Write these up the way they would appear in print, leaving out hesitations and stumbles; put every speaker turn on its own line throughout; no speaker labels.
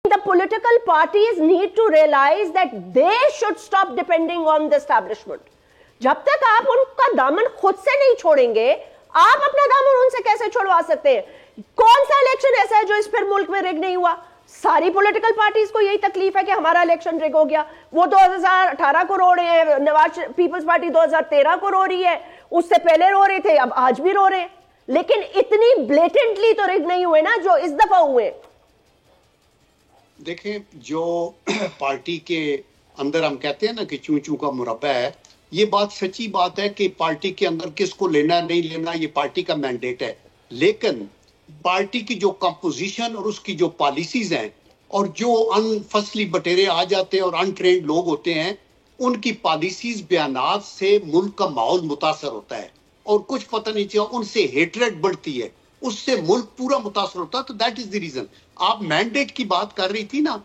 The political parties need to realize that they should stop depending on the establishment. जब तक आप उनका दामन खुद से नहीं छोड़ेंगे, आप अपना दामन उनसे कैसे छुड़वा सकते हैं? कौन सा इलेक्शन ऐसा है जो इस फिर मुल्क में रिग नहीं हुआ? सारी पॉलिटिकल पार्टीज को यही तकलीफ है कि हमारा इलेक्शन रिग हो गया। वो 2018 को रो रहे हैं, नवाज पीपल्स पार्टी 2013 को रो रही है, उससे पहले रो रहे थे, अब आज भी रो रहे हैं। लेकिन इतनी ब्लेटेंटली तो रिग नहीं हुए ना जो इस दफा हुए।
देखें, जो पार्टी के अंदर हम कहते हैं ना कि चू चू का मुरब्बा है, ये बात सच्ची बात है कि पार्टी के अंदर किसको लेना नहीं लेना ये पार्टी का मैंडेट है। लेकिन पार्टी की जो कंपोजिशन और उसकी जो पॉलिसीज हैं और जो अनफसली बटेरे आ जाते हैं और अनट्रेंड लोग होते हैं, उनकी पॉलिसीज बयानात से मुल्क का माहौल मुतासर होता है और कुछ पता नहीं चला, उनसे हेटरेट बढ़ती है, उससे मुल्क पूरा मुतासर होता है। तो दैट इज द रीजन। आप मैंडेट की बात कर रही थी ना,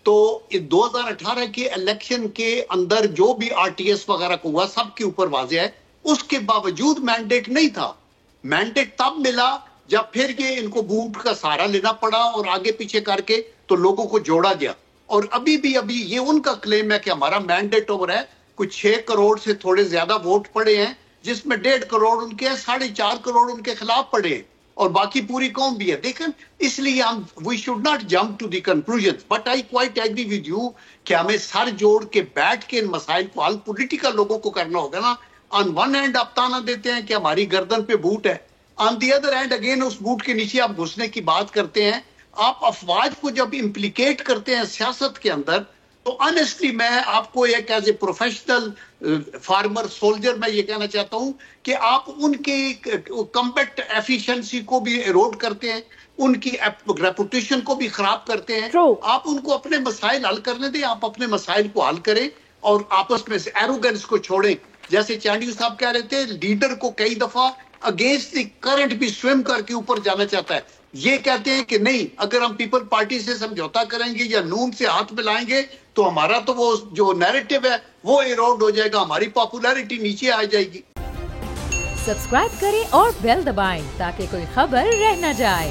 तो 2018 के इलेक्शन के अंदर जो भी आरटीएस वगैरह को हुआ सबके ऊपर वाज़ेह है, उसके बावजूद मैंडेट नहीं था। मैंडेट तब मिला जब फिर ये इनको बूट का सहारा लेना पड़ा और आगे पीछे करके तो लोगों को जोड़ा गया। और अभी ये उनका क्लेम है कि हमारा मैंडेट ओवर है। कुछ 6 करोड़ से थोड़े ज्यादा वोट पड़े हैं, जिसमें 1.5 करोड़ उनके हैं, 4.5 करोड़ उनके खिलाफ पड़े हैं और बाकी पूरी कौम भी है। देखें, इसलिए हम we should not jump to the conclusion, but I quite agree with you कि हमें सर जोड़ के बैठ के इन मसाइल को हल पॉलिटिकल लोगों को करना होगा ना। ऑन वन हैंड आप ताना देते हैं कि हमारी गर्दन पे बूट है, on the other hand again उस बूट के नीचे आप घुसने की बात करते हैं। आप अफवाज को जब इम्प्लीकेट करते हैं सियासत के अंदर, तो ऑनेस्टली मैं आपको एक as a professional farmer soldier मैं ये कहना चाहता हूं कि आप उनकी कम्बैट एफिशिएंसी को भी एरोड करते हैं, उनकी रेपुटेशन को भी खराब करते हैं। आप उनको अपने मसाइल हल करने दें, आप अपने मसाइल को हल करें और आपस में से एरोगेंस को छोड़ें। जैसे चांडी साहब कह रहे थे, लीडर को कई दफा अगेंस्ट द करंट भी स्विम करके ऊपर जाना चाहता है। ये कहते हैं कि नहीं, अगर हम पीपल पार्टी से समझौता करेंगे या नून से हाथ मिलाएंगे तो हमारा तो वो जो नैरेटिव है वो इरोड हो जाएगा, हमारी पॉपुलैरिटी नीचे आ जाएगी।
सब्सक्राइब करें और बेल दबाएं ताकि कोई खबर रह न जाए।